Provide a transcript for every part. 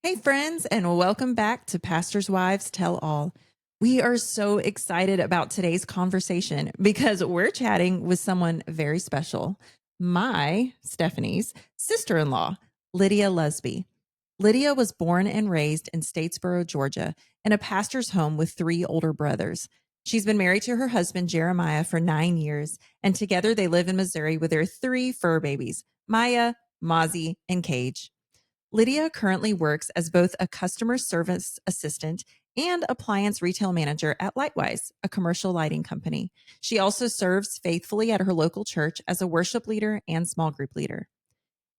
Hey, friends, and welcome back to Pastors' Wives Tell All. We are so excited about today's conversation because we're chatting with someone very special, Stephanie's sister-in-law, Lydia Lusby. Lydia was born and raised in Statesboro, Georgia, in a pastor's home with 3 older brothers. She's been married to her husband, Jeremiah, for 9 years, and together they live in Missouri with their 3 fur babies, Maya, Mozzie, and Cage. Lydia currently works as both a customer service assistant and appliance retail manager at Lightwise, a commercial lighting company. She also serves faithfully at her local church as a worship leader and small group leader.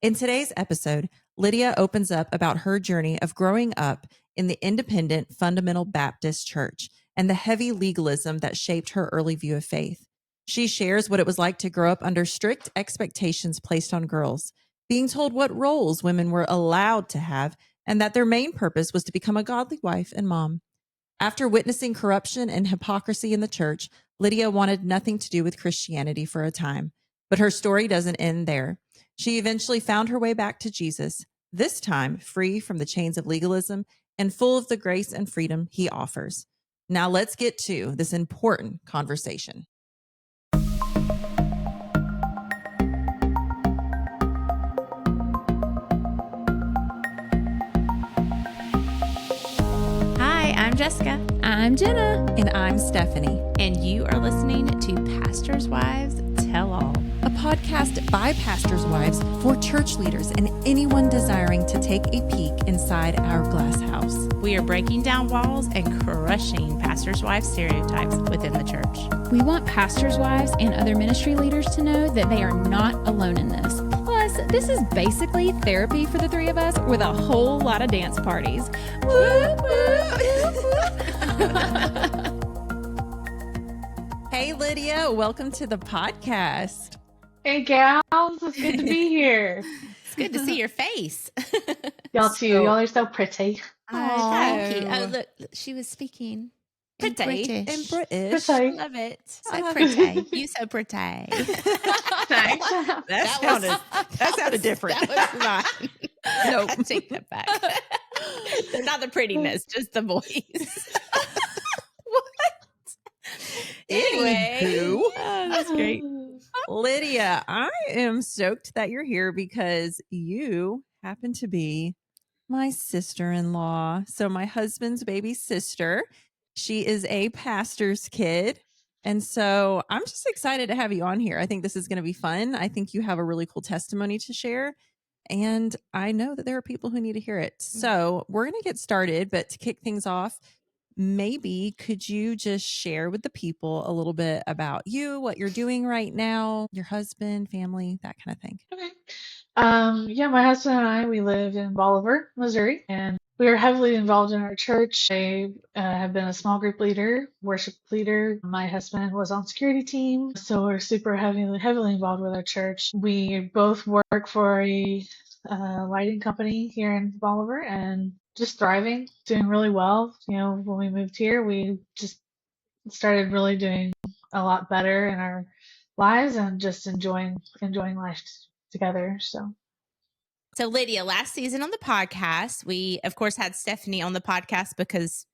In today's episode, Lydia opens up about her journey of growing up in the independent fundamental Baptist church and the heavy legalism that shaped her early view of faith. She shares what it was like to grow up under strict expectations placed on girls, being told what roles women were allowed to have, and that their main purpose was to become a godly wife and mom. After witnessing corruption and hypocrisy in the church, Lydia wanted nothing to do with Christianity for a time. But her story doesn't end there. She eventually found her way back to Jesus, this time free from the chains of legalism and full of the grace and freedom he offers. Now let's get to this important conversation. I'm Jessica. I'm Jenna. And I'm Stephanie. And you are listening to Pastors' Wives Tell All, a podcast by pastors' wives for church leaders and anyone desiring to take a peek inside our glass house. We are breaking down walls and crushing pastors' wives stereotypes within the church. We want pastors' wives and other ministry leaders to know that they are not alone in this. Plus, this is basically therapy for the 3 of us with a whole lot of dance parties. Woo, Hey, Lydia, welcome to the podcast. Hey, gals. It's good to be here. It's good to see your face. Y'all too. Y'all are so pretty. Oh, thank you. Oh, look, she was speaking. In Pretty. British. In British. Pretty. Love it. So pretty. You so pretty. Thanks. That sounded different. That was not. Nope. I take that back. Not the prettiness, just the voice. What? Anyway. Anywho. Oh, that's great. Lydia, I am stoked that you're here because you happen to be my sister-in-law. So my husband's baby sister. She is a pastor's kid. And so I'm just excited to have you on here. I think this is going to be fun. I think you have a really cool testimony to share. And I know that there are people who need to hear it. So we're going to get started. But to kick things off, maybe could you just share with the people a little bit about you, what you're doing right now, your husband, family, that kind of thing? Okay. Yeah, my husband and I, we live in Bolivar, Missouri, and we are heavily involved in our church. I have been a small group leader, worship leader. My husband was on security team, so we're super heavily involved with our church. We both work for a lighting company here in Bolivar and just thriving, doing really well. You know, when we moved here, we just started really doing a lot better in our lives and just enjoying life together. So Lydia, last season on the podcast, we of course had Stephanie on the podcast because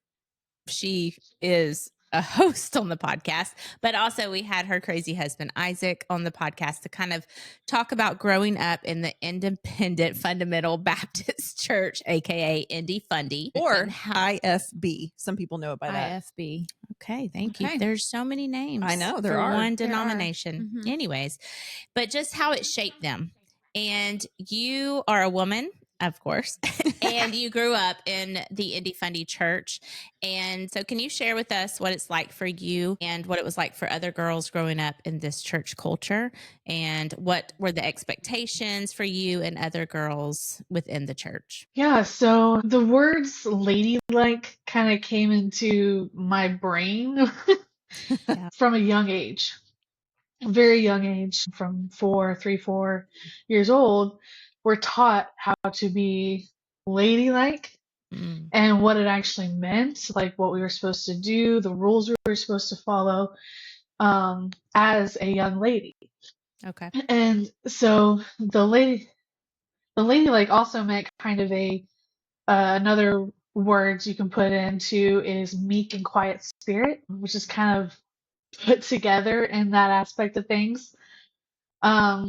she is a host on the podcast, but also we had her crazy husband Isaac on the podcast to kind of talk about growing up in the independent fundamental Baptist church, aka Indy Fundy, Or IFB. Some people know it by that. IFB. Okay, thank Okay. you. There's so many names. I know, there for are. one There are. denomination. Mhm. Anyways, but just how it shaped them. And you are a woman, of course, and you grew up in the Indy Fundy church. And so can you share with us what it's like for you and what it was like for other girls growing up in this church culture? And what were the expectations for you and other girls within the church? Yeah, so the words ladylike kind of came into my brain Yeah. from a young age, a very young age, from 4 years old. We're taught how to be ladylike Mm, and what it actually meant, like what we were supposed to do, the rules we were supposed to follow as a young lady. okay. And so the ladylike also meant kind of a Another words you can put into is meek and quiet spirit, which is kind of put together in that aspect of things.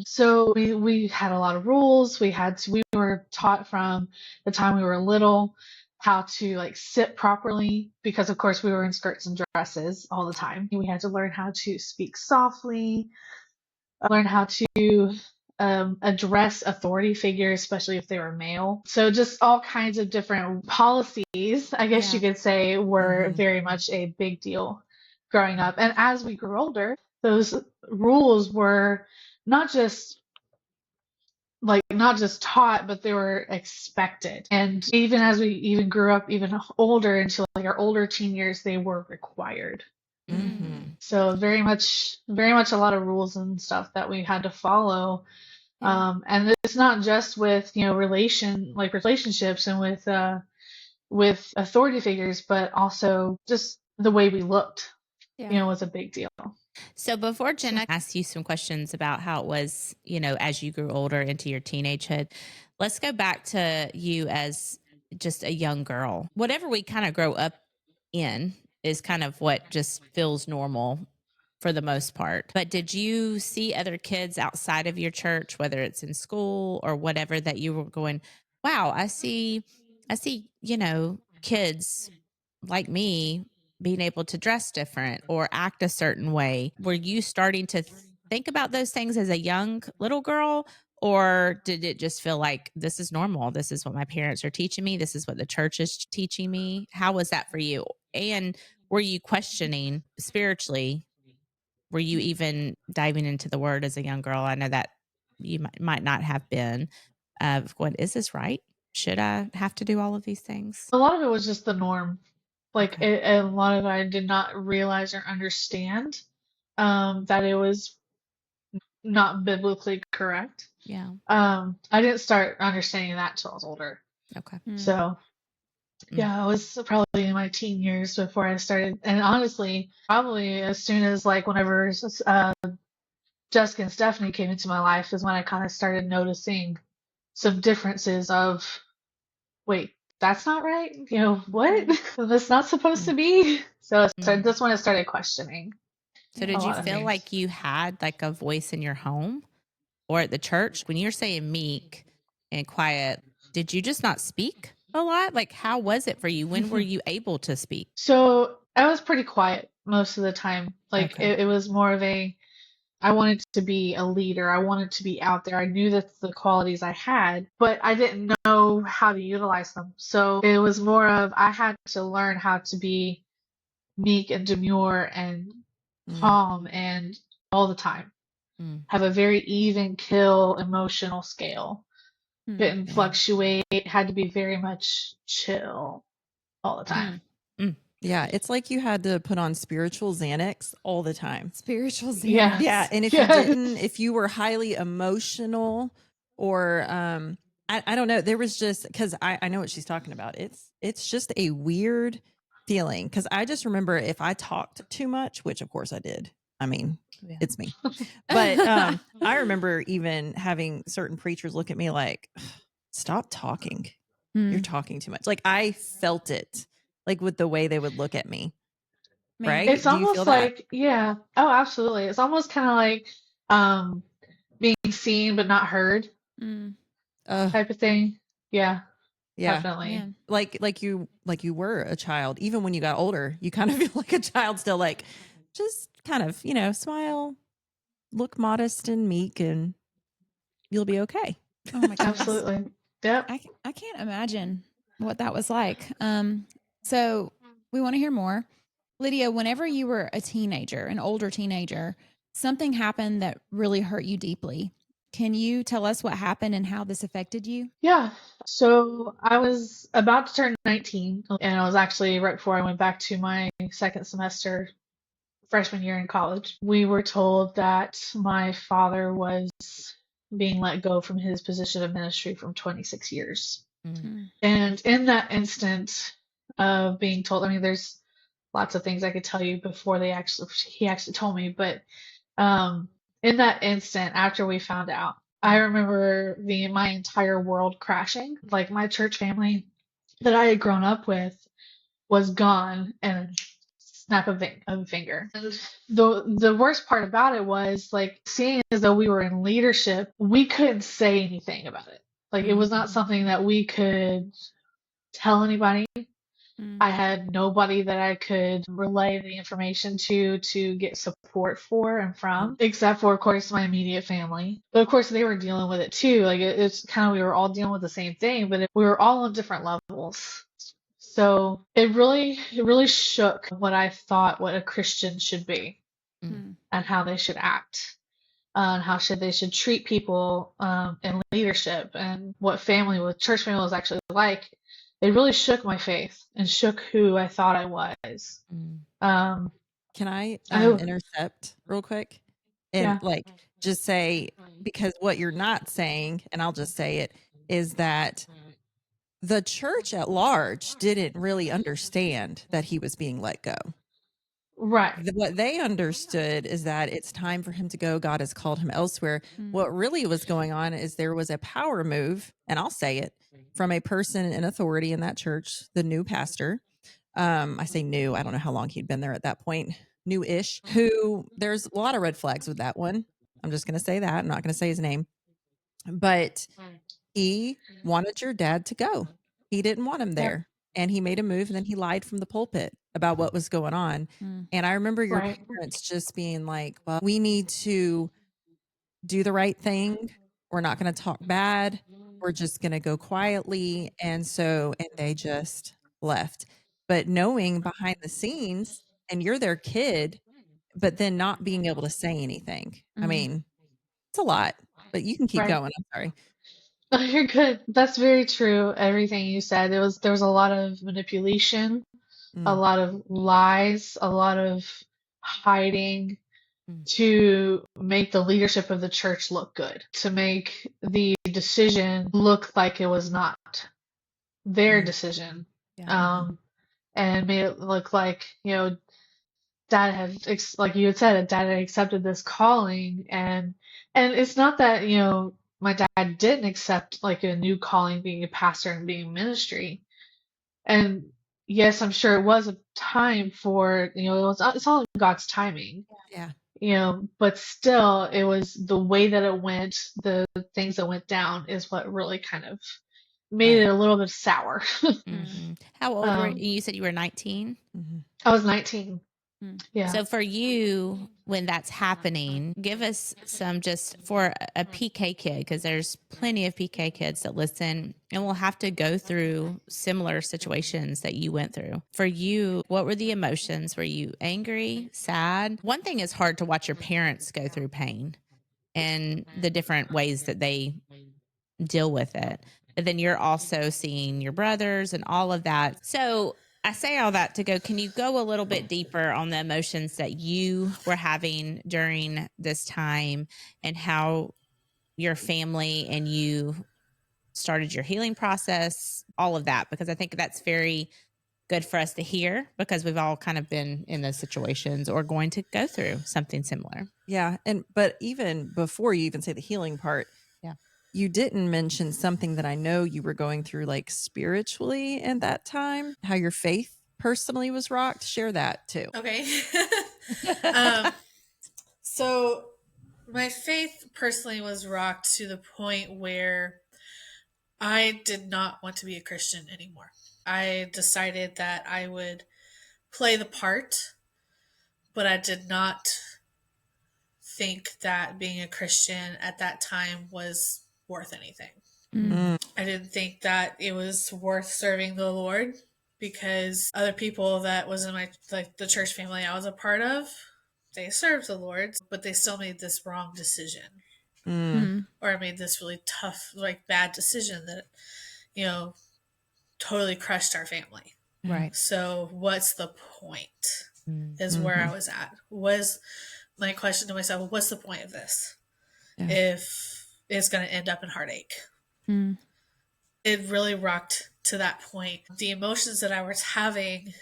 So we had a lot of rules. We were taught from the time we were little how to like sit properly because of course we were in skirts and dresses all the time. We had to learn how to speak softly, learn how to address authority figures, especially if they were male. So just all kinds of different policies, I guess you could say, were very much a big deal growing up. And as we grew older, those rules were not just not just taught, but they were expected. And even as we even grew up even older into like our older teen years, they were required. So very much a lot of rules and stuff that we had to follow. And it's not just with, relationships and with authority figures, but also just the way we looked, was a big deal. So before Jenna asks you some questions about how it was, as you grew older into your teenagehood, let's go back to you as just a young girl. Whatever we kind of grow up in is kind of what just feels normal for the most part. But did you see other kids outside of your church, whether it's in school or whatever, that you were going, wow, I see, kids like me being able to dress different or act a certain way? Were you starting to think about those things as a young little girl? Or did it just feel like this is normal? This is what my parents are teaching me. This is what the church is teaching me. How was that for you? And were you questioning spiritually? Were you even diving into the word as a young girl? I know that you might not have been. Going, is this right? Should I have to do all of these things? A lot of it was just the norm. A lot of it I did not realize or understand that it was not biblically correct. Yeah. I didn't start understanding that till I was older. Okay. So yeah, I was probably in my teen years before I started. And honestly, probably as soon as whenever Jessica and Stephanie came into my life is when I kind of started noticing some differences of, wait, that's not right. What? That's not supposed to be. So that's when I started questioning. So did you feel like you had like a voice in your home or at the church? When you're saying meek and quiet, did you just not speak a lot? Like, how was it for you? When were you able to speak? So I was pretty quiet most of the time. It was more of I wanted to be a leader. I wanted to be out there. I knew that's the qualities I had, but I didn't know how to utilize them. So it was more of I had to learn how to be meek and demure and calm and all the time. Have a very even kill emotional scale. Didn't fluctuate. Had to be very much chill all the time. Yeah, it's like you had to put on spiritual Xanax all the time. Spiritual Xanax. Yes. Yeah, and if you didn't, if you were highly emotional or I don't know, there was just because I know what she's talking about. It's just a weird feeling because I just remember if I talked too much, which of course I did. I mean, it's me. But I remember even having certain preachers look at me like, stop talking. You're talking too much. Like I felt it. Like with the way they would look at me. Right? It's Do you almost feel that? yeah. Oh, absolutely. It's almost kind of like being seen but not heard type of thing. Yeah. Definitely. Yeah. Like you were a child. Even when you got older, you kind of feel like a child still, like just kind of, smile, look modest and meek, and you'll be okay. Oh my goodness. Absolutely. Yep. I can't imagine what that was like. So we want to hear more. Lydia, whenever you were a teenager, an older teenager, something happened that really hurt you deeply. Can you tell us what happened and how this affected you? Yeah. So I was about to turn 19, and I was actually right before I went back to my second semester freshman year in college. We were told that my father was being let go from his position of ministry from 26 years. And in that instant of being told, I mean, there's lots of things I could tell you before he actually told me, but in that instant after we found out, I remember my entire world crashing. Like my church family that I had grown up with was gone in a snap of a finger. And the worst part about it was like seeing as though we were in leadership, we couldn't say anything about it. Like it was not something that we could tell anybody. I had nobody that I could relay the information to get support for and from, except for, of course, my immediate family. But of course, they were dealing with it too. Like it's kind of we were all dealing with the same thing, but we were all on different levels. So it really shook what I thought what a Christian should be and how they should act. And how they should treat people in leadership and what church family was actually like. It really shook my faith and shook who I thought I was. Can I I intercept real quick and yeah, just say, because what you're not saying, and I'll just say it, is that the church at large didn't really understand that he was being let go. right, What they understood is that it's time for him to go. God has called him elsewhere. What really was going on is there was a power move, and I'll say it, from a person in authority in that church, the new pastor. I say new, I don't know how long he'd been there at that point, new-ish, who there's a lot of red flags with that one. I'm just going to say that. I'm not going to say his name, but he wanted your dad to go. He didn't want him yep, there. And he made a move and then he lied from the pulpit about what was going on. And I remember your right, parents just being like, well, we need to do the right thing. We're not going to talk bad. We're just going to go quietly. And they just left. But knowing behind the scenes, and you're their kid, but then not being able to say anything. I mean, it's a lot, but you can keep right. going. I'm sorry. Oh, you're good. That's very true. Everything you said. There was a lot of manipulation, a Mm, lot of lies, a lot of hiding Mm. to make the leadership of the church look good, to make the decision look like it was not their decision, Yeah. and made it look like, dad had, like you had said, dad had accepted this calling, and it's not that, my dad didn't accept like a new calling, being a pastor and being in ministry. And yes, I'm sure it was a time for, it's all in God's timing, yeah. but still, it was the way that it went, the things that went down is what really kind of made Right. it a little bit sour. How old were you? um, You said you were 19. I was 19. Yeah. So for you, when that's happening, give us some just for a PK kid, because there's plenty of PK kids that listen and will have to go through similar situations that you went through. For you, what were the emotions? Were you angry, sad? One thing is hard to watch your parents go through pain and the different ways that they deal with it. But then you're also seeing your brothers and all of that. So I say all that to go, can you go a little bit deeper on the emotions that you were having during this time and how your family and you started your healing process, all of that? Because I think that's very good for us to hear, because we've all kind of been in those situations or going to go through something similar. Yeah. But even before you even say the healing part, Yeah. you didn't mention something that I know you were going through, like spiritually at that time, how your faith personally was rocked. Share that too. Okay. So my faith personally was rocked to the point where I did not want to be a Christian anymore. I decided that I would play the part, but I did not think that being a Christian at that time was worth anything. I didn't think that it was worth serving the Lord, because other people that was in the church family I was a part of, they served the Lord, but they still made this wrong decision. Or I made this really tough, bad decision that, totally crushed our family. Right. So what's the point? Is where I was at. Was my question to myself, well, what's the point of this? Yeah. If it's going to end up in heartache. It really rocked to that point. The emotions that I was having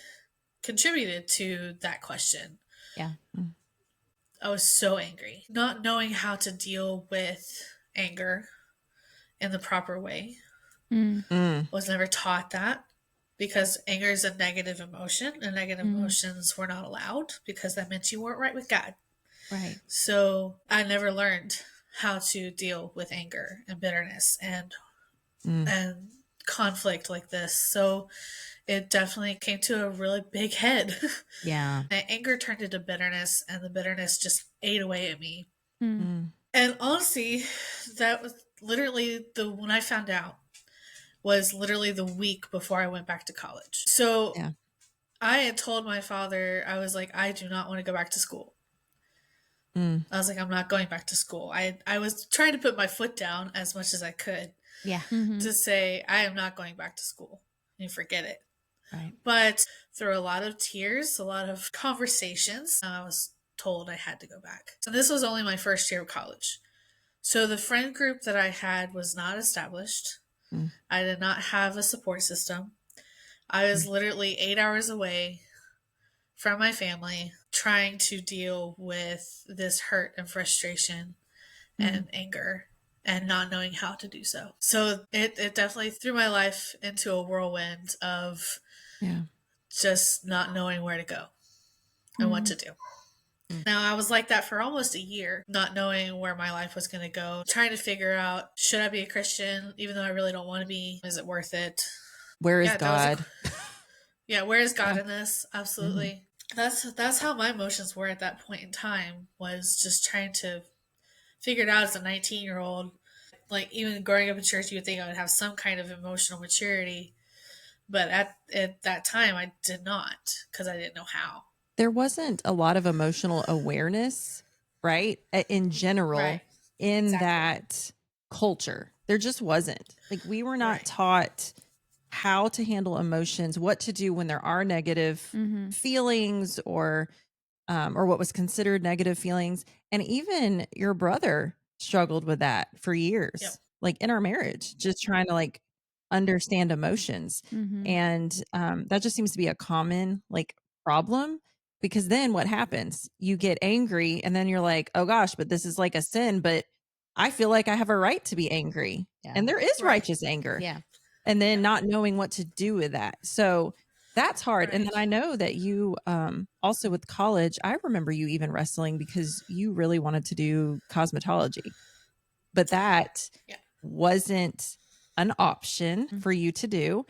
contributed to that question. Yeah. I was so angry, not knowing how to deal with anger in the proper way. Was never taught that. because anger is a negative emotion, and negative emotions were not allowed because that meant you weren't right with God. Right. So I never learned how to deal with anger and bitterness and conflict like this. So it definitely came to a really big head. Yeah. And anger turned into bitterness, and the bitterness just ate away at me. Mm. And honestly, that was literally when I found out was literally the week before I went back to college. So Yeah. I had told my father, I was like, I do not want to go back to school. I was like, I'm not going back to school. I was trying to put my foot down as much as I could Yeah. to say, I am not going back to school. You forget it. Right. But through a lot of tears, a lot of conversations, I was told I had to go back. So this was only my first year of college. So the friend group that I had was not established. I did not have a support system. I was literally 8 hours away from my family trying to deal with this hurt and frustration and anger and not knowing how to do so. So it definitely threw my life into a whirlwind of just not knowing where to go and what to do. Now, I was like that for almost a year, not knowing where my life was going to go, trying to figure out, should I be a Christian, even though I really don't want to be? Is it worth it? Where is Yeah, that was God? Yeah, where is God in this? Absolutely. That's how my emotions were at that point in time, was just trying to figure it out as a 19-year-old. Like, even growing up in church, you would think I would have some kind of emotional maturity. But at that time, I did not, because I didn't know how. There wasn't a lot of emotional awareness, right? In general, Right. in Exactly. that culture. There just wasn't. Like, we were not Right. taught how to handle emotions, what to do when there are negative feelings, or what was considered negative feelings. And even your brother struggled with that for years, Yep. like in our marriage, just trying to like understand emotions. And that just seems to be a common like problem, because then what happens? You get angry and then you're like, oh gosh, but this is like a sin, but I feel like I have a right to be angry. Yeah. And there is Right. righteous anger. Yeah. And then not knowing what to do with that. So that's hard. And Right. then I know that you also with college, I remember you even wrestling because you really wanted to do cosmetology, but that Yeah. wasn't an option for you to do.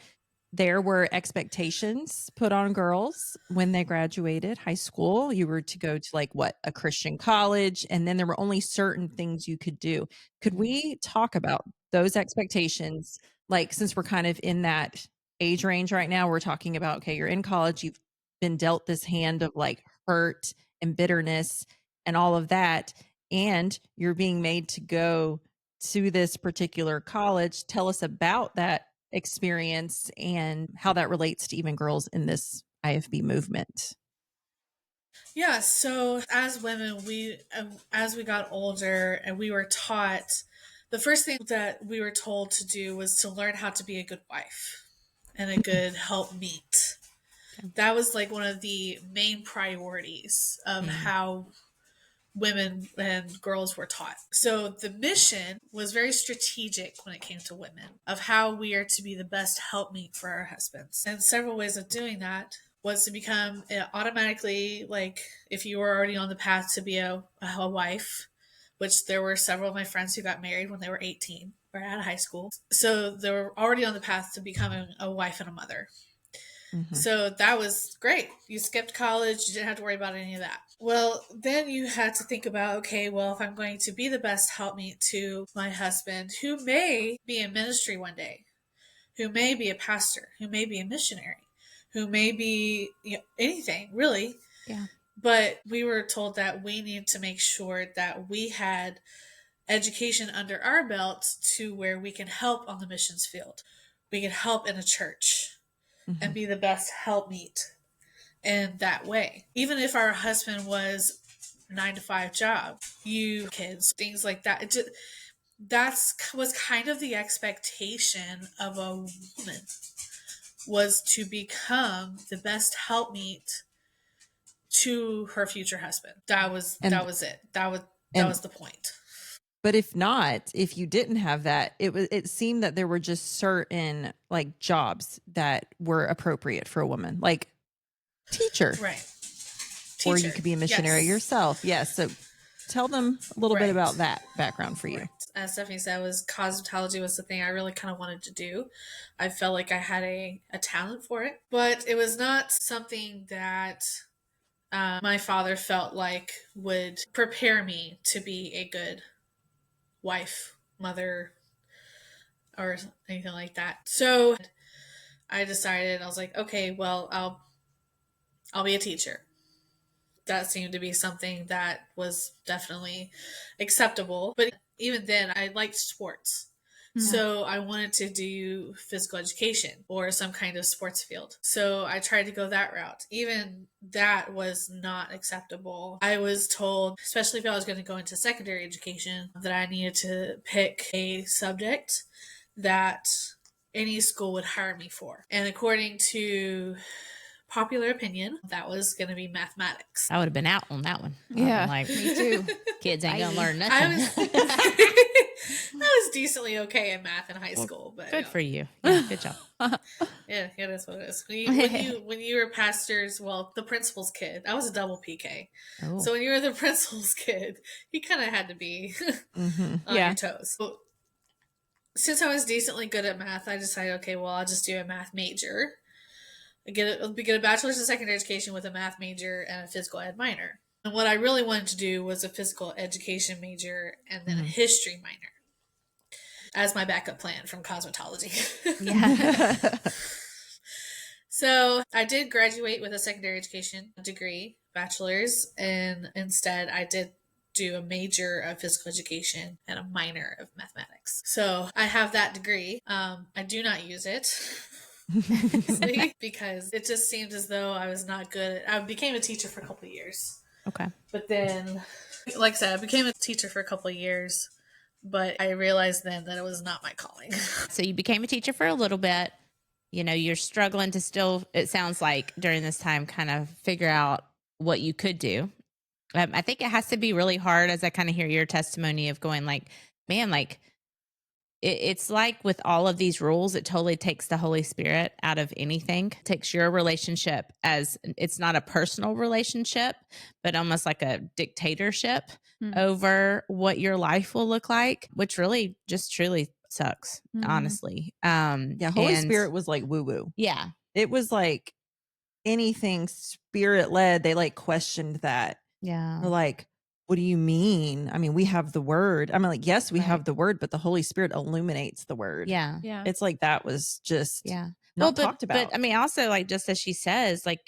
There were expectations put on girls when they graduated high school. You were to go to like a Christian college, and then there were only certain things you could do. Could we talk about those expectations? Like, since we're kind of in that age range right now, we're talking about, okay, you're in college, you've been dealt this hand of like hurt and bitterness and all of that, and you're being made to go to this particular college. Tell us about that experience and how that relates to even girls in this IFB movement. Yeah, so as women, as we got older and we were taught, the first thing that we were told to do was to learn how to be a good wife and a good helpmeet. That was like one of the main priorities of how women and girls were taught. So the mission was very strategic when it came to women, of how we are to be the best helpmeet for our husbands. And several ways of doing that was to become automatically, like, if you were already on the path to be a wife, which there were several of my friends who got married when they were 18 or out of high school. So they were already on the path to becoming a wife and a mother. So that was great. You skipped college. You didn't have to worry about any of that. Well, then you had to think about, okay, well, if I'm going to be the best helpmeet to my husband, who may be in ministry one day, who may be a pastor, who may be a missionary, who may be anything, really. Yeah. But we were told that we need to make sure that we had education under our belts to where we can help on the missions field. We can help in a church and be the best helpmeet in that way. Even if our husband was 9-to-5 job, you kids, things like that. Was kind of the expectation of a woman, was to become the best helpmeet to her future husband. That was it. That was the point. But if you didn't have that, it seemed that there were just certain like jobs that were appropriate for a woman, like teacher, Right. or you could be a missionary Yes. yourself. Yes. So tell them a little bit Right. about that background for you. Right. As Stephanie said, cosmetology was the thing I really kind of wanted to do. I felt like I had a talent for it, but it was not something that my father felt like would prepare me to be a good wife, mother, or anything like that. So I decided, I was like, okay, well, I'll be a teacher. That seemed to be something that was definitely acceptable. But even then, I liked sports. So I wanted to do physical education or some kind of sports field. So I tried to go that route. Even that was not acceptable. I was told, especially if I was going to go into secondary education, that I needed to pick a subject that any school would hire me for. And according to popular opinion, that was going to be mathematics. I would have been out on that one. Yeah, Like, me too. kids ain't going to learn nothing. I was decently okay in math in high school, but Good for you. Yeah, good job. yeah, it is what it is. When you were pastors, well, the principal's kid, I was a double PK. Oh. So when you were the principal's kid, you kind of had to be on your toes. So, since I was decently good at math, I decided, okay, well, I'll just do a math major. Get a bachelor's in secondary education with a math major and a physical ed minor. And what I really wanted to do was a physical education major and then a history minor as my backup plan from cosmetology. Yeah. So I did graduate with a secondary education degree, bachelor's, and instead I did do a major of physical education and a minor of mathematics. So I have that degree. I do not use it. Because it just seemed as though I was not good I became a teacher for a couple of years. Okay. But then, like I said, I became a teacher for a couple of years, but I realized then that it was not my calling. So you became a teacher for a little bit. You know, you're struggling to still, it sounds like during this time, kind of figure out what you could do. I think it has to be really hard as I kind of hear your testimony of going like, man, like, it's like with all of these rules, it totally takes the Holy Spirit out of anything. It takes your relationship as it's not a personal relationship, but almost like a dictatorship over what your life will look like, which really just truly sucks, honestly. Holy Spirit was like woo woo. Yeah. It was like anything spirit led, they like questioned that. Yeah. They're like, what do you mean? I mean, we have the word. I mean, like, yes, we have the word, but the Holy Spirit illuminates the word. Yeah. Yeah. It's like that was just not talked about. But I mean, also like just as she says, like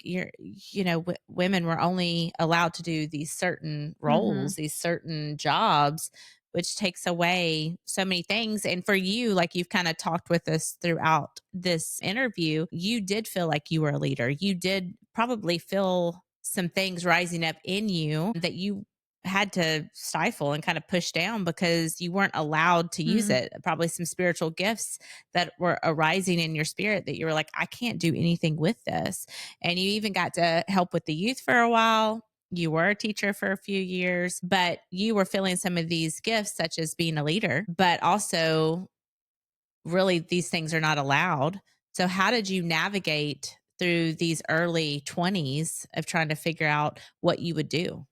women were only allowed to do these certain roles, these certain jobs, which takes away so many things. And for you, like you've kind of talked with us throughout this interview, you did feel like you were a leader. You did probably feel some things rising up in you that you had to stifle and kind of push down because you weren't allowed to use it. Probably some spiritual gifts that were arising in your spirit that you were like, I can't do anything with this. And you even got to help with the youth for a while. You were a teacher for a few years, but you were feeling some of these gifts, such as being a leader, but also really these things are not allowed. So how did you navigate through these early 20s of trying to figure out what you would do?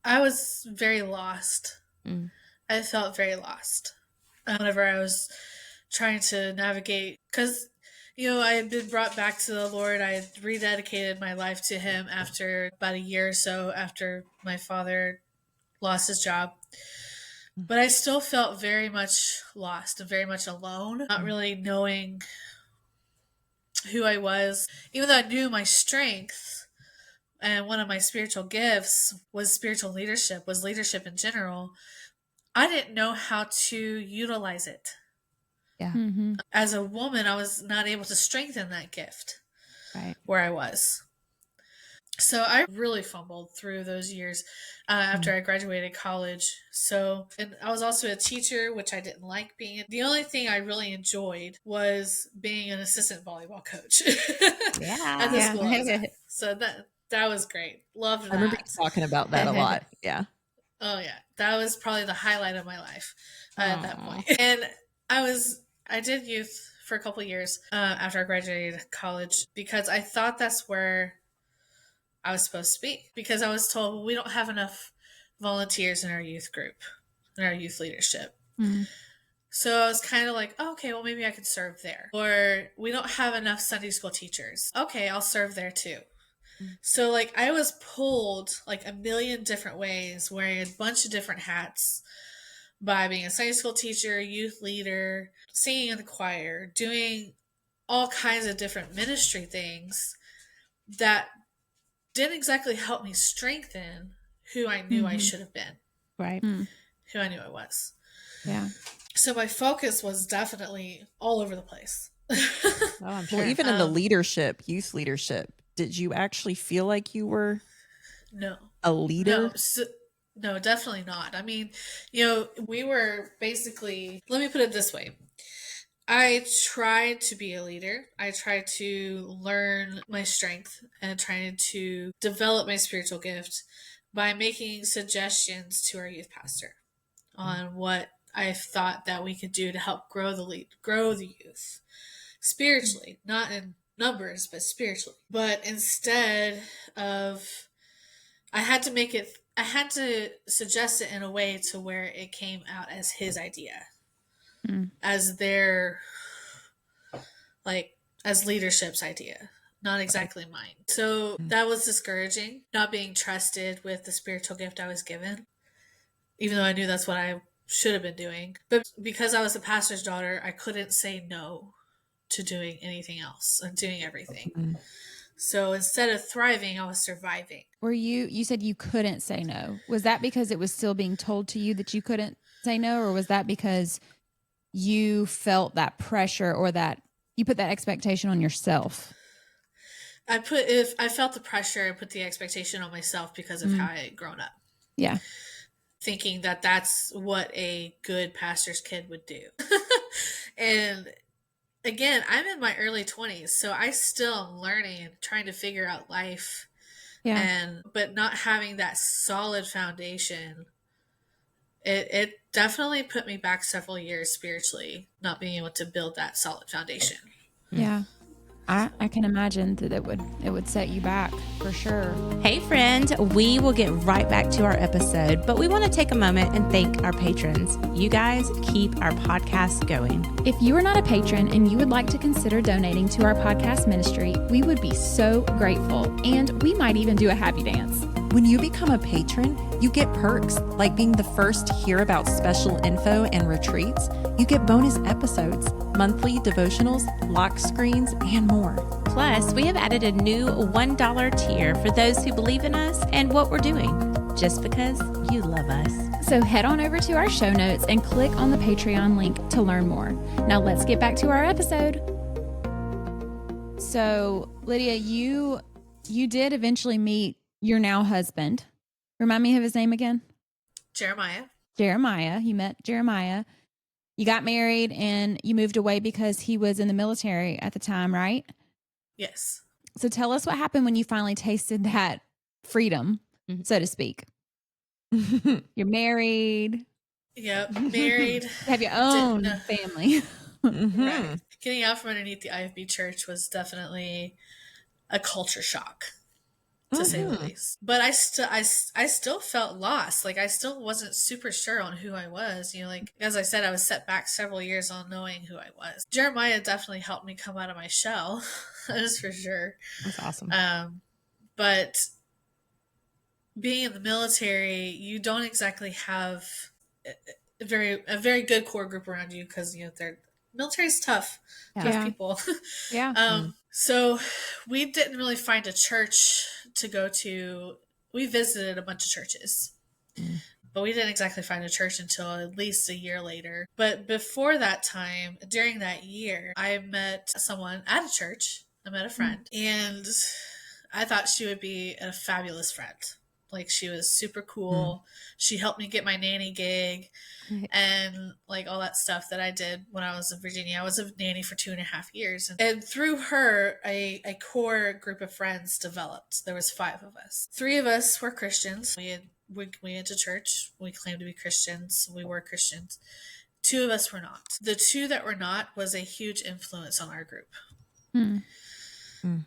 I was very lost. I felt very lost whenever I was trying to navigate because, I had been brought back to the Lord. I had rededicated my life to Him after about a year or so after my father lost his job. But I still felt very much lost and very much alone, not really knowing who I was, even though I knew my strengths. And one of my spiritual gifts was spiritual leadership, was leadership in general. I didn't know how to utilize it. Yeah. As a woman, I was not able to strengthen that gift where I was. So I really fumbled through those years after I graduated college. And I was also a teacher, which I didn't like being. The only thing I really enjoyed was being an assistant volleyball coach at the school I was at. So that was great. Loved that. I remember you talking about that a lot. Yeah. Oh yeah, that was probably the highlight of my life at that Aw. point. And I did youth for a couple of years after I graduated college because I thought that's where I was supposed to be. Because I was told, well, we don't have enough volunteers in our youth group, in our youth leadership. Mm. So I was kind of like, oh, okay, well, maybe I could serve there. Or we don't have enough Sunday school teachers. Okay, I'll serve there too. So, like, I was pulled like a million different ways, wearing a bunch of different hats by being a Sunday school teacher, youth leader, singing in the choir, doing all kinds of different ministry things that didn't exactly help me strengthen who I knew I should have been, Right. who I knew I was. Yeah. So my focus was definitely all over the place. Oh, I'm sure. Well, even in the leadership, youth leadership, did you actually feel like you were No. a leader? No, definitely not. I mean, we were basically, let me put it this way. I tried to be a leader. I tried to learn my strength and tried to develop my spiritual gift by making suggestions to our youth pastor on what I thought that we could do to help grow the youth spiritually, not in numbers, but spiritually. But instead of, I had to suggest it in a way to where it came out as his idea, as their, as leadership's idea, not exactly mine. So that was discouraging, not being trusted with the spiritual gift I was given, even though I knew that's what I should have been doing. But because I was a pastor's daughter, I couldn't say no to doing anything else and doing everything. So instead of thriving, I was surviving. Were you said you couldn't say no. Was that because it was still being told to you that you couldn't say no, or was that because you felt that pressure, or that you put that expectation on yourself? I felt the pressure and put the expectation on myself because of how I had grown up. Yeah. Thinking that that's what a good pastor's kid would do. And again, I'm in my early 20s, so I still am learning and trying to figure out life. Yeah. But not having that solid foundation, it definitely put me back several years spiritually, not being able to build that solid foundation. Yeah. I can imagine that it would set you back for sure. Hey, friend, we will get right back to our episode, but we want to take a moment and thank our patrons. You guys keep our podcast going. If you are not a patron and you would like to consider donating to our podcast ministry, we would be so grateful, and we might even do a happy dance. When you become a patron, you get perks like being the first to hear about special info and retreats. You get bonus episodes, monthly devotionals, lock screens, and more. Plus, we have added a new $1 tier for those who believe in us and what we're doing, just because you love us. So head on over to our show notes and click on the Patreon link to learn more. Now let's get back to our episode. So, Lydia, you did eventually meet your now husband. Remind me of his name again. Jeremiah. You met Jeremiah. You got married and you moved away because he was in the military at the time, right? Yes. So tell us what happened when you finally tasted that freedom, so to speak. You're married. Yep. Married. Have your own family. Right. Getting out from underneath the IFB church was definitely a culture shock, to say the least. But I still felt lost. Like, I still wasn't super sure on who I was. As I said, I was set back several years on knowing who I was. Jeremiah definitely helped me come out of my shell. That is for sure. That's awesome. But being in the military, you don't exactly have a very good core group around you, because military's tough. Tough people. Yeah. So we didn't really find a church to go to. We visited a bunch of churches, but we didn't exactly find a church until at least a year later. But before that time, during that year, I met someone at a church. I met a friend, and I thought she would be a fabulous friend. Like, she was super cool. She helped me get my nanny gig and all that stuff that I did when I was in Virginia. I was a nanny for 2.5 years. And through her, a core group of friends developed. There was 5 of us. 3 of us were Christians. We had we went to church. We claimed to be Christians. We were Christians. 2 of us were not. The 2 that were not was a huge influence on our group. Hmm.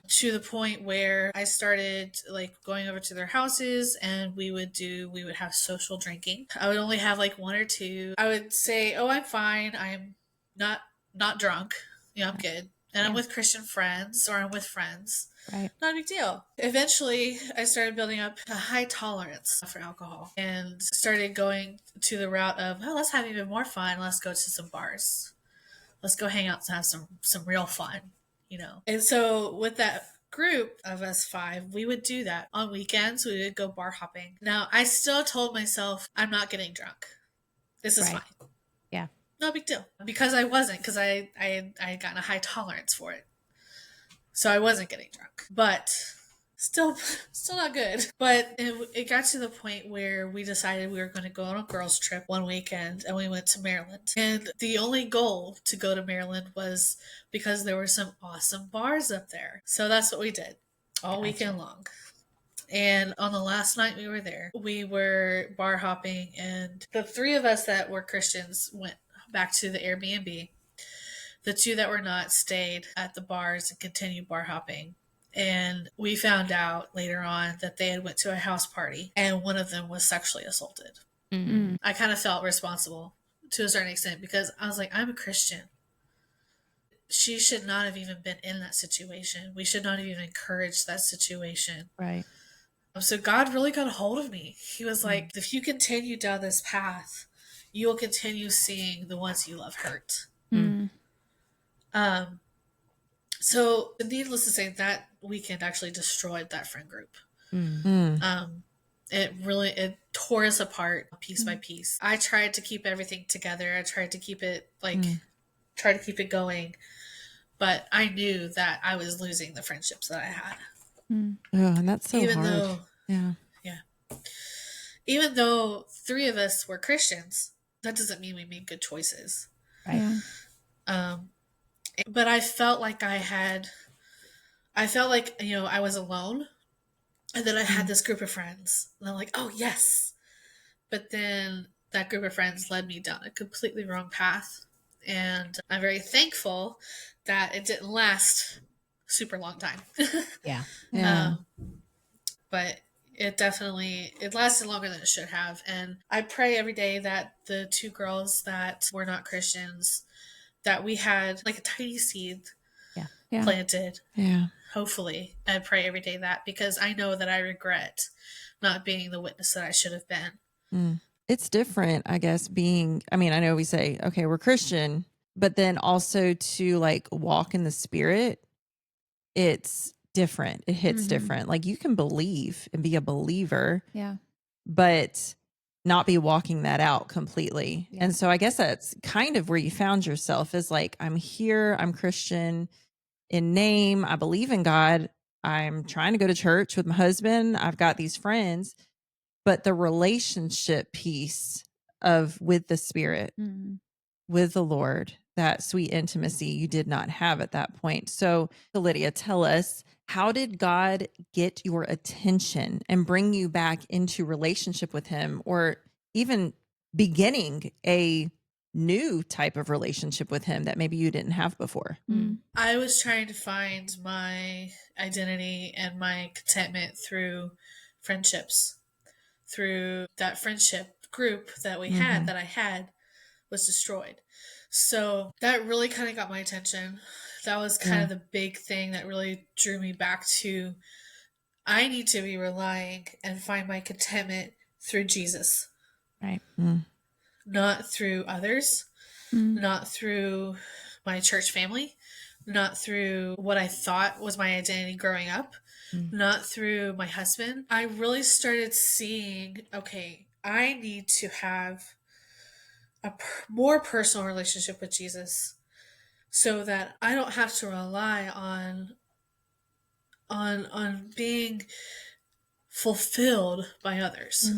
To the point where I started like going over to their houses, and we would have social drinking. I would only have like 1 or 2. I would say, "Oh, I'm fine. I'm not drunk. I'm good. And I'm with Christian friends, or I'm with friends. Right. Not a big deal." Eventually, I started building up a high tolerance for alcohol and started going to the route of, "Oh, let's have even more fun. Let's go to some bars. Let's go hang out and have some real fun." And so with that group of us 5, we would do that on weekends. We would go bar hopping. Now, I still told myself, I'm not getting drunk. This is Right. fine. Yeah. No big deal. Because I wasn't, because I had gotten a high tolerance for it. So I wasn't getting drunk. But still not good. But it got to the point where we decided we were going to go on a girls' trip one weekend, and we went to Maryland. And the only goal to go to Maryland was because there were some awesome bars up there. So that's what we did all weekend long. And on the last night we were there, we were bar hopping, and the 3 of us that were Christians went back to the Airbnb. The 2 that were not stayed at the bars and continued bar hopping. And we found out later on that they had went to a house party, and one of them was sexually assaulted. Mm-hmm. I kind of felt responsible to a certain extent, because I was like, I'm a Christian. She should not have even been in that situation. We should not have even encouraged that situation. Right. So God really got a hold of me. He was like, if you continue down this path, you will continue seeing the ones you love hurt. So needless to say, that weekend actually destroyed that friend group. It tore us apart piece by piece. I tried to keep everything together. I tried to keep it try to keep it going, but I knew that I was losing the friendships that I had. Oh, and that's so hard. Even though 3 of us were Christians, that doesn't mean we made good choices. Right. But I felt like I was alone, and then I had this group of friends, and I'm like, oh yes. But then that group of friends led me down a completely wrong path, and I'm very thankful that it didn't last a super long time. Yeah. But it lasted longer than it should have. And I pray every day that the 2 girls that were not Christians, that we had like a tiny seed planted. Yeah. Hopefully. I pray every day that, because I know that I regret not being the witness that I should have been. It's different, I guess, I know we say, okay, we're Christian, but then also to like walk in the Spirit, it's different. It hits different. Like you can believe and be a believer, but not be walking that out completely. Yeah. And so I guess that's kind of where you found yourself, is like, I'm here, I'm Christian in name, I believe in God, I'm trying to go to church with my husband, I've got these friends, but the relationship piece with the Spirit, with the Lord, that sweet intimacy you did not have at that point. So Lydia, tell us, how did God get your attention and bring you back into relationship with him, or even beginning a new type of relationship with him that maybe you didn't have before? I was trying to find my identity and my contentment through friendships. Through that friendship group that we had, that I had, was destroyed. So that really kind of got my attention. That was kind of the big thing that really drew me back to, I need to be relying and find my contentment through Jesus. Right. Not through others, not through my church family, not through what I thought was my identity growing up, not through my husband. I really started seeing, okay, I need to have a more personal relationship with Jesus, so that I don't have to rely on being fulfilled by others.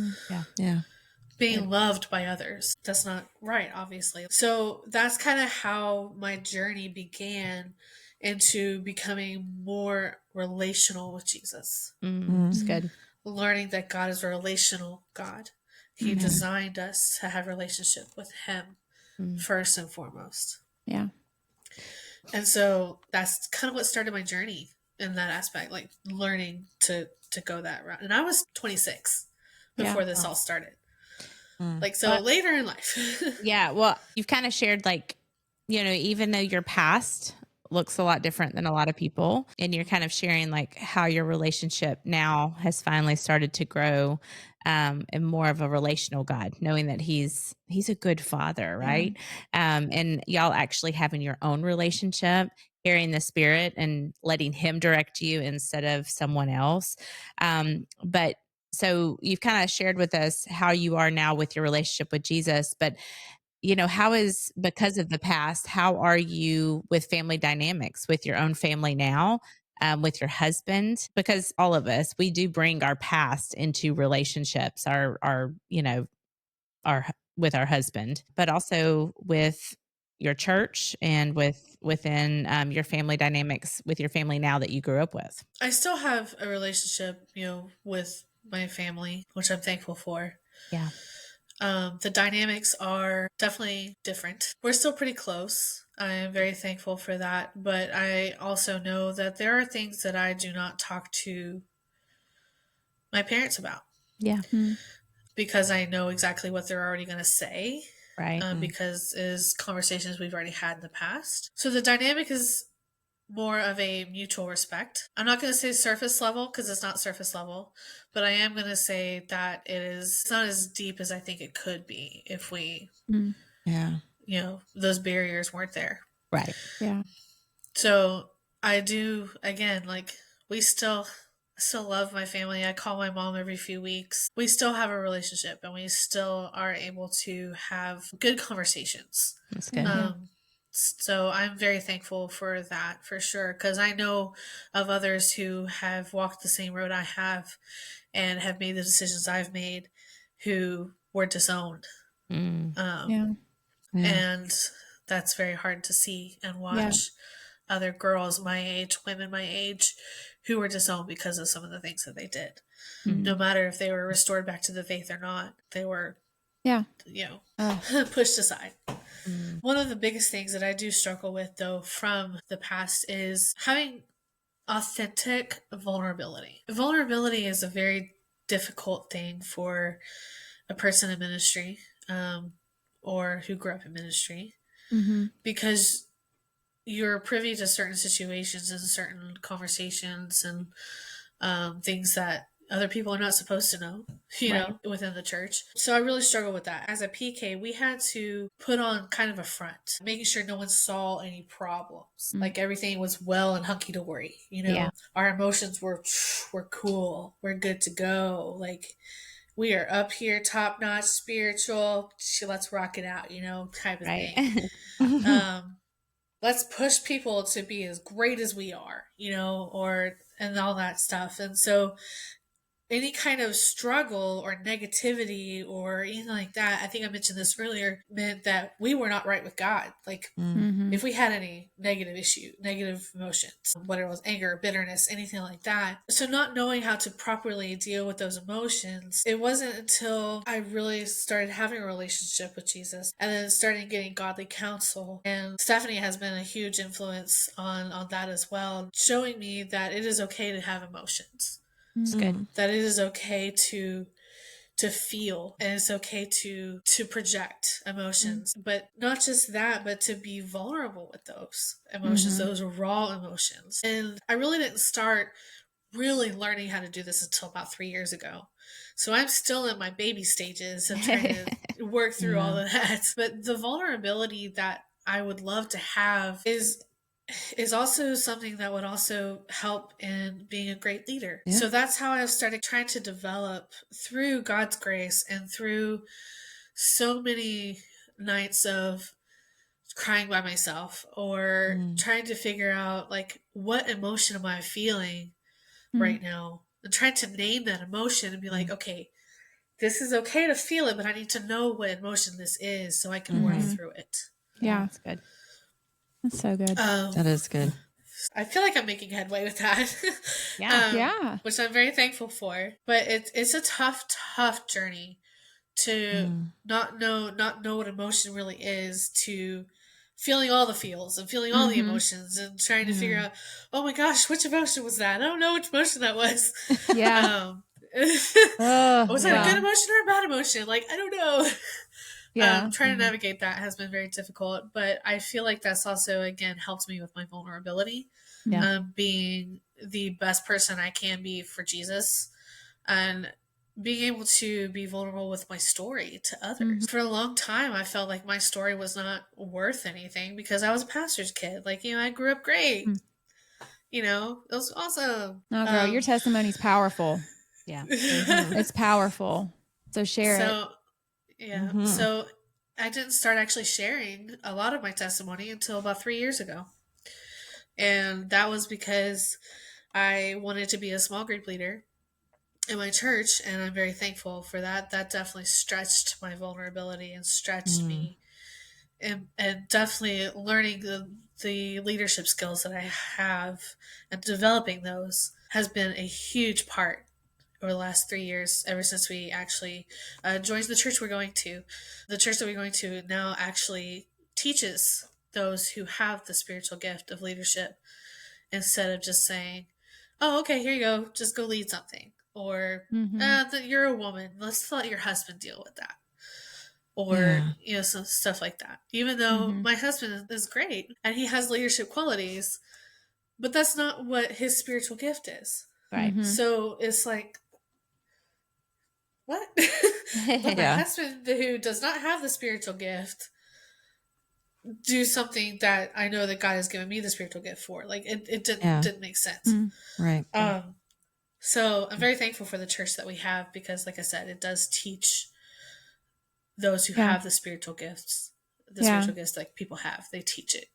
Being loved by others. That's not right, obviously. So that's kind of how my journey began into becoming more relational with Jesus. That's good. learning that God is a relational God. He designed us to have a relationship with him first and foremost. Yeah. And so that's kind of what started my journey in that aspect, like learning to go that route. And I was 26 before this all started. Like, so later in life. Yeah. Well, you've kind of shared, like, you know, even though your past looks a lot different than a lot of people, and you're kind of sharing like how your relationship now has finally started to grow and more of a relational God, knowing that he's a good father, right? And y'all actually having your own relationship, hearing the Spirit and letting him direct you instead of someone else. But so you've kind of shared with us how you are now with your relationship with Jesus, but you know, how is, because of the past, how are you with family dynamics with your own family now, with your husband? Because all of us, we do bring our past into relationships, you know, with our husband, but also with your church and within your family dynamics with your family now that you grew up with. I still have a relationship, you know, with my family, which I'm thankful for. Yeah. The dynamics are definitely different. We're still pretty close. I am very thankful for that. But I also know that there are things that I do not talk to my parents about. Yeah. Because I know exactly what they're already going to say. Right. Because it is conversations we've already had in the past. So the dynamic is more of a mutual respect. I'm not going to say surface level because it's not surface level, but I am going to say that it's not as deep as I think it could be if we, Yeah. you know, those barriers weren't there. Right. Yeah. So I do, again, like we still love my family. I call my mom every few weeks. We still have a relationship and we still are able to have good conversations. That's good. So I'm very thankful for that, for sure, because I know of others who have walked the same road I have and have made the decisions I've made who were disowned. Yeah. And that's very hard to see and watch other girls my age, women my age, who were disowned because of some of the things that they did. No matter if they were restored back to the faith or not, they were, you know, pushed aside. One of the biggest things that I do struggle with, though, from the past is having authentic vulnerability. Vulnerability is a very difficult thing for a person in ministry or who grew up in ministry because you're privy to certain situations and certain conversations and things that other people are not supposed to know, you know, within the church. So I really struggle with that. As a PK, we had to put on kind of a front, making sure no one saw any problems. Like everything was well and hunky-dory, you know. Our emotions were cool. We're good to go. Like we are up here, top-notch, spiritual. Let's rock it out, you know, type of thing. Let's push people to be as great as we are, you know, and all that stuff. And so any kind of struggle or negativity or anything like that, I think I mentioned this earlier, meant that we were not right with God. Like if we had any negative emotions, whether it was anger, bitterness, anything like that. So not knowing how to properly deal with those emotions, it wasn't until I really started having a relationship with Jesus and then started getting godly counsel. And Stephanie has been a huge influence on that as well, showing me that it is okay to have emotions. It's good. That it is okay to feel and it's okay to project emotions, but not just that, but to be vulnerable with those emotions, those raw emotions. And I really didn't start really learning how to do this until about 3 years ago. So I'm still in my baby stages of trying to work through all of that. But the vulnerability that I would love to have is also something that would also help in being a great leader. Yeah. So that's how I've started trying to develop through God's grace and through so many nights of crying by myself or trying to figure out like what emotion am I feeling right now and trying to name that emotion and be like, okay, this is okay to feel it, but I need to know what emotion this is so I can work through it. Yeah. That's good. That's so good. That is good. I feel like I'm making headway with that. Yeah. Which I'm very thankful for. But it's a tough journey to not know what emotion really is, to feeling all the feels and feeling all the emotions and trying to figure out, oh my gosh, which emotion was that? I don't know which emotion that was. Yeah. Was that a good emotion or a bad emotion? Like, I don't know. Yeah. Trying to navigate that has been very difficult, but I feel like that's also, again, helped me with my vulnerability. Being the best person I can be for Jesus, and being able to be vulnerable with my story to others. For a long time, I felt like my story was not worth anything because I was a pastor's kid. Like, I grew up great. It was awesome. No, girl, your testimony's powerful. Yeah. It's powerful. So share it. Yeah. So I didn't start actually sharing a lot of my testimony until about 3 years ago. And that was because I wanted to be a small group leader in my church, and I'm very thankful for that. That definitely stretched my vulnerability and stretched me, and definitely learning the leadership skills that I have and developing those has been a huge part over the last 3 years, ever since we actually joined the church we're going to. The church that we're going to now actually teaches those who have the spiritual gift of leadership, instead of just saying, oh, okay, here you go, just go lead something. Or, you're a woman, let's let your husband deal with that. Or, some stuff like that. Even though my husband is great and he has leadership qualities, but that's not what his spiritual gift is. Right. So it's like, what? Let my husband, who does not have the spiritual gift, do something that I know that God has given me the spiritual gift for. Like, it didn't make sense. Right. So I'm very thankful for the church that we have, because, like I said, it does teach those who have the spiritual gifts, spiritual gifts like people have. They teach it.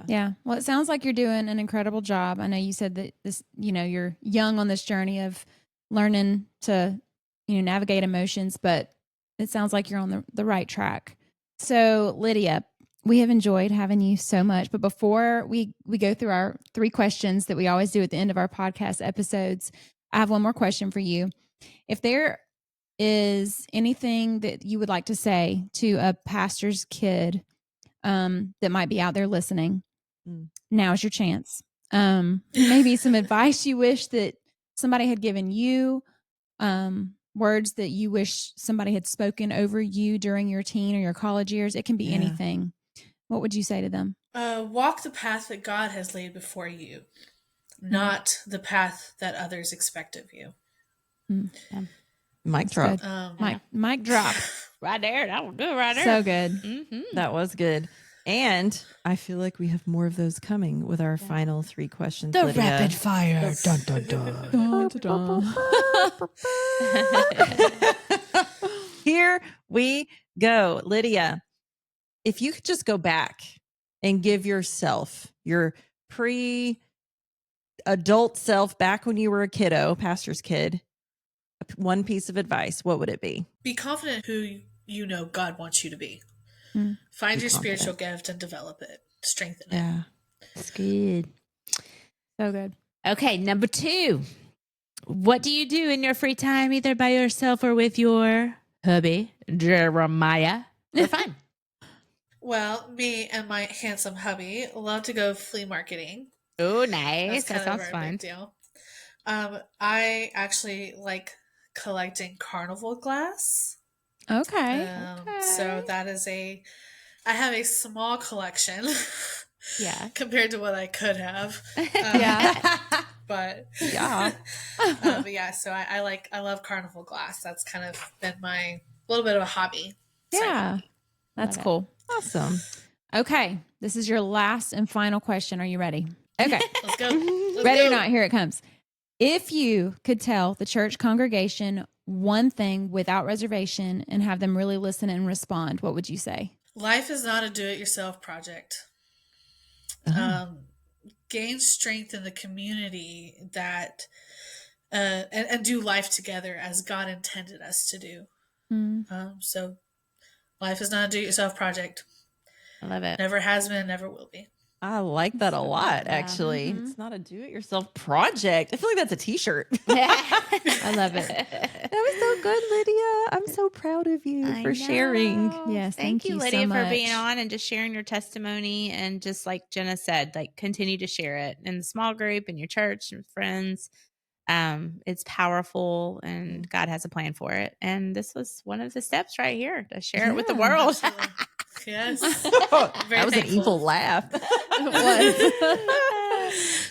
Yeah. Well, it sounds like you're doing an incredible job. I know you said that this, you're young on this journey of learning to, navigate emotions, but it sounds like you're on the right track. So, Lydia, we have enjoyed having you so much. But before we go through our 3 questions that we always do at the end of our podcast episodes, I have one more question for you. If there is anything that you would like to say to a pastor's kid that might be out there listening, now's your chance. Maybe some advice you wish that somebody had given you, words that you wish somebody had spoken over you during your teen or your college years. It can be anything. What would you say to them? Walk the path that God has laid before you, not the path that others expect of you. Mic drop. Mic drop. Right there. That was good right there. So good. That was good. And I feel like we have more of those coming with our final 3 questions. The Lydia. rapid fire. Dun, dun, dun. Here we go. Lydia, if you could just go back and give yourself, your pre-adult self, back when you were a kiddo, pastor's kid, one piece of advice, what would it be? Be confident who God wants you to be. Find your spiritual gift and develop it. Strengthen it. Yeah. That's good. So good. Okay, number 2. What do you do in your free time, either by yourself or with your hubby, Jeremiah? For fun. Well, me and my handsome hubby love to go flea marketing. Oh, nice. That's That kind of sounds our fun. big deal. I actually like collecting carnival glass. Okay. So that is I have a small collection. Yeah. Compared to what I could have. Yeah. But Yeah. but yeah, so I love carnival glass. That's kind of been my little bit of a hobby. Yeah. That's cool. Awesome. Okay. This is your last and final question. Are you ready? Okay. Let's go. Let's Ready go. or not, here it comes. If you could tell the church congregation one thing without reservation and have them really listen and respond, what would you say? Life is not a do-it-yourself project. Gain strength in the community that and do life together as God intended us to do. So life is not a do-it-yourself project. I love it. Never has been, never will be. I like that a lot, Yeah. actually. Mhm. It's not a do-it-yourself project. I feel like that's a t-shirt. I love it. That was so good, Lydia. I'm so proud of you I for sharing. know. Yes, Thank thank you, you so Lydia, for being much. on and just sharing your testimony. And just like Jenna said, like continue to share it in the small group, in your church, and friends. It's powerful, and God has a plan for it. And this was one of the steps right here to share it with the Yeah. world. Absolutely. Yes. That was an thankful. evil laugh.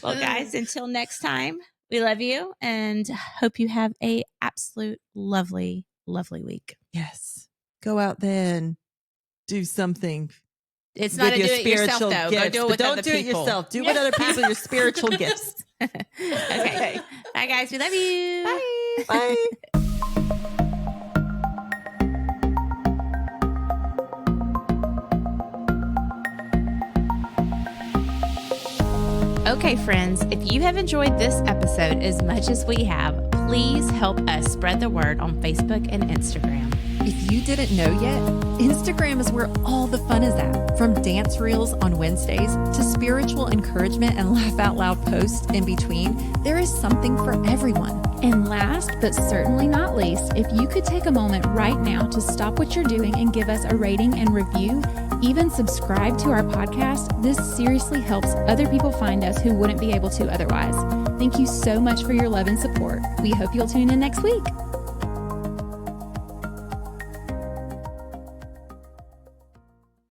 Well, guys, until next time, we love you and hope you have a absolute lovely, lovely week. Yes. Go out there and do something. It's not a do it yourself though. Go do it with Don't other do people. it yourself. Do with other people your spiritual gifts. Okay. Bye, guys. We love you. Bye. Bye. Okay, friends, if you have enjoyed this episode as much as we have, please help us spread the word on Facebook and Instagram. If you didn't know yet, Instagram is where all the fun is at. From dance reels on Wednesdays to spiritual encouragement and laugh out loud posts in between, there is something for everyone. And last but certainly not least, if you could take a moment right now to stop what you're doing and give us a rating and review, even subscribe to our podcast, this seriously helps other people find us who wouldn't be able to otherwise. Thank you so much for your love and support. We hope you'll tune in next week.